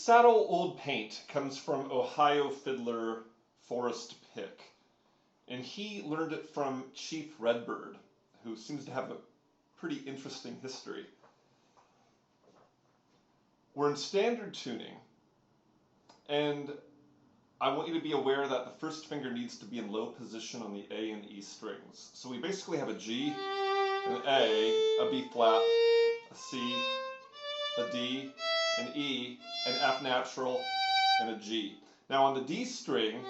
Saddle Old Paint comes from Ohio fiddler Forrest Pick, and he learned it from Chief Redbird, who seems to have a pretty interesting history. We're in standard tuning, and I want you to be aware that the first finger needs to be in low position on the A and E strings. So we basically have a G, an A B flat, a C, a D, an E, an F natural, and a G. Now on the D string,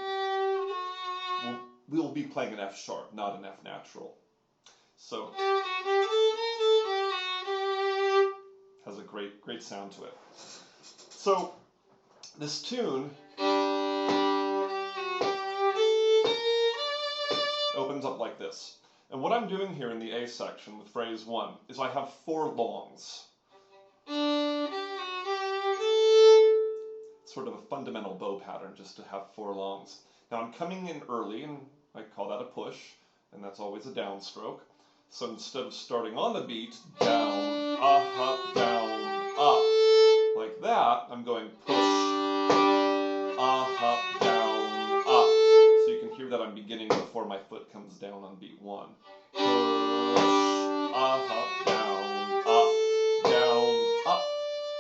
we'll be playing an F sharp, not an F natural. So has a great sound to it. So this tune opens up like this. And what I'm doing here in the A section with phrase 1 is I have 4 longs. Sort of a fundamental bow pattern just to have 4 longs. Now I'm coming in early, and I call that a push, and that's always a downstroke. So instead of starting on the beat, down, up, down, up, like that, I'm going push, up, down, up. So you can hear that I'm beginning before my foot comes down on beat 1. Push, up, down, up,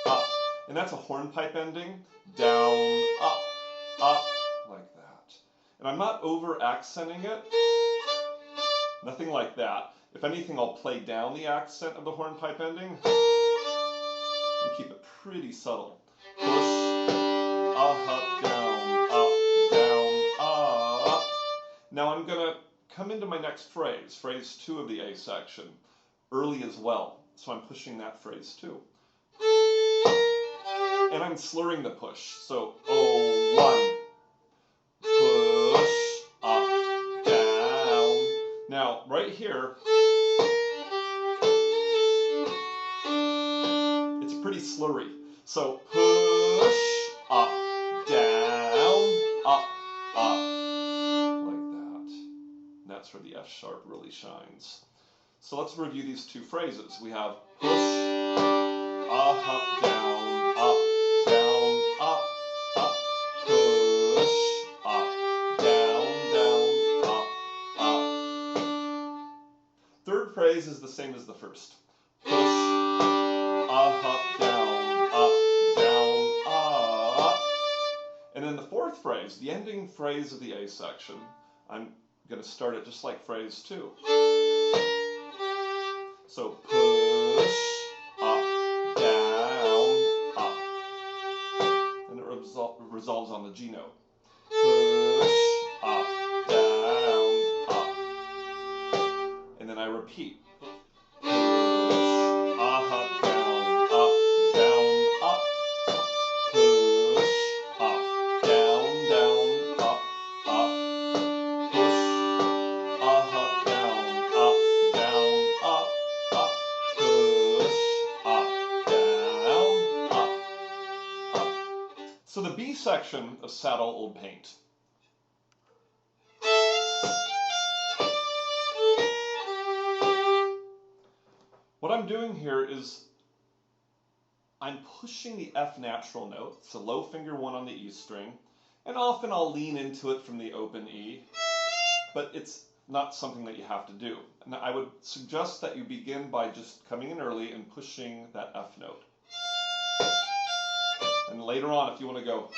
up. And that's a hornpipe ending, down, up, like that. And I'm not over accenting it, nothing like that. If anything, I'll play down the accent of the hornpipe ending and keep it pretty subtle. Push, up, down, up. Now I'm going to come into my next phrase, phrase 2 of the A section, early as well. So I'm pushing that phrase too. And I'm slurring the push. So, 1, push, up, down. Now, right here, it's pretty slurry. So, push, up, down, up, like that. And that's where the F sharp really shines. So let's review these 2 phrases. We have push, up, down, up, down, up, push, up, down, up. Third phrase is the same as the first. Push, up, down, up. And then the fourth phrase, the ending phrase of the A section, I'm going to start it just like phrase 2. So push, up, down, up. And it resolves on the G note. Push, up, down, up. And then I repeat. Push, up, down, up, down, up. Push, up, down, up, up. Push, up, down, up, up. Push, up, down, up. So the B section of Saddle Old Paint. What I'm doing here is I'm pushing the F natural note, so low finger 1 on the E string, and often I'll lean into it from the open E, but it's not something that you have to do. And I would suggest that you begin by just coming in early and pushing that F note. And later on, if you want to go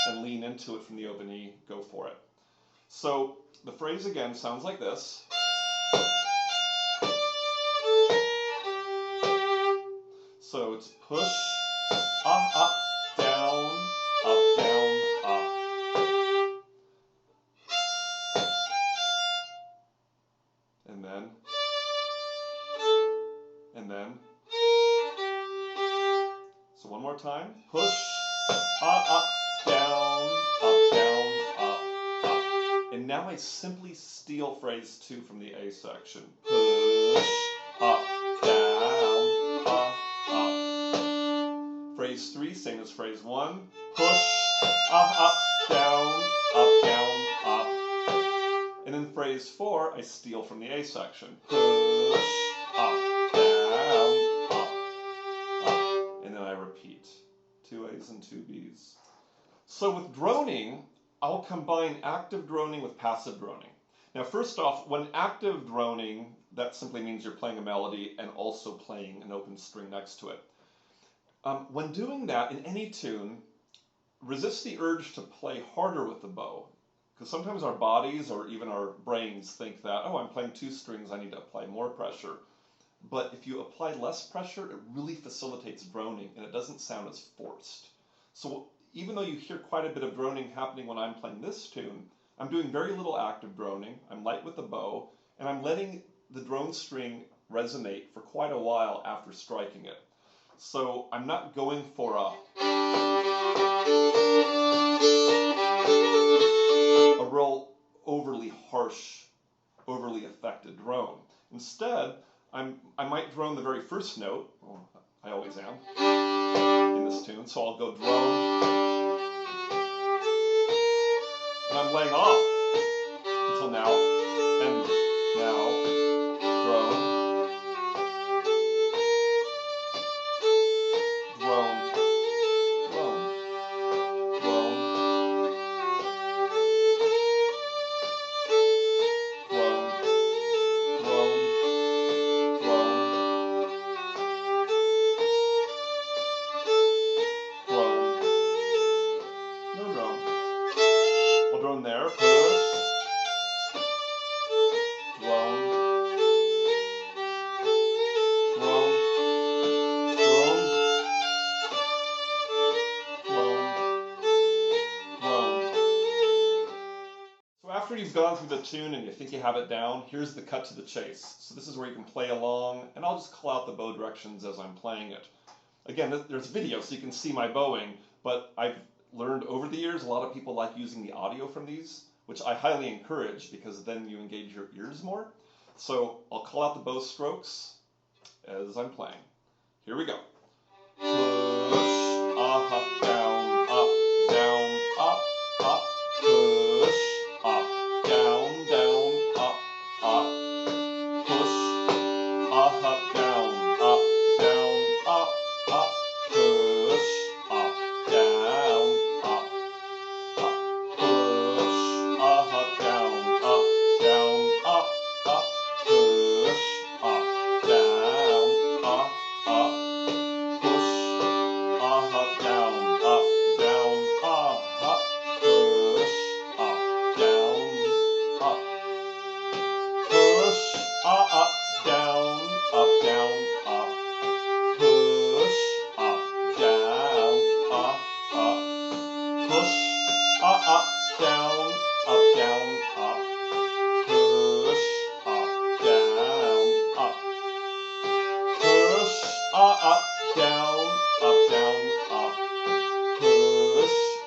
and lean into it from the open E, go for it. So the phrase again sounds like this. So it's push, up, down, up. And then. So one more time. Push, up, down, up. And now I simply steal phrase 2 from the A section. Push, up, down, up. Phrase 3, same as phrase 1. Push, up, down, up. And then phrase 4, I steal from the A section. Push, up, down, up. And then I repeat 2 A's and 2 B's. So with droning, I'll combine active droning with passive droning. Now first off, when active droning, that simply means you're playing a melody and also playing an open string next to it. When doing that in any tune, resist the urge to play harder with the bow. Because sometimes our bodies or even our brains think that, oh, I'm playing 2 strings, I need to apply more pressure. But if you apply less pressure, it really facilitates droning and it doesn't sound as forced. So even though you hear quite a bit of droning happening when I'm playing this tune, I'm doing very little active droning, I'm light with the bow, and I'm letting the drone string resonate for quite a while after striking it. So I'm not going for a real overly harsh, overly affected drone. Instead, I might drone the very first note, well, I always am, in this tune, so I'll go drone, and I'm laying off until now, and now, drone, drone, drone, drone, drone there, push, drone, drone, drone, drone, drone. So after you've gone through the tune and you think you have it down, here's the cut to the chase. So this is where you can play along, and I'll just call out the bow directions as I'm playing it. Again, there's video so you can see my bowing, but I've learned over the years a lot of people like using the audio from these, which I highly encourage because then you engage your ears more. So I'll call out the bow strokes as I'm playing. Here we go. Push, up, down, up, push, up, down, up, push, up, down, up, push, up, down, up, push, up, down, push, up, down, push, up, down, push, up, down, push, up, down, push, up, down, push, up, down, push, up, down, push,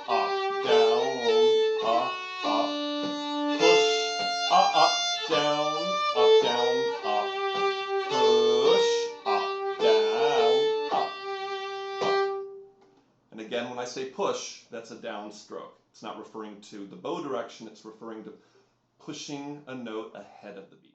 up, down, push, up, down, push, up, down, push, up, down, And again, when I say push, that's a down stroke. It's not referring to the bow direction, it's referring to pushing a note ahead of the beat.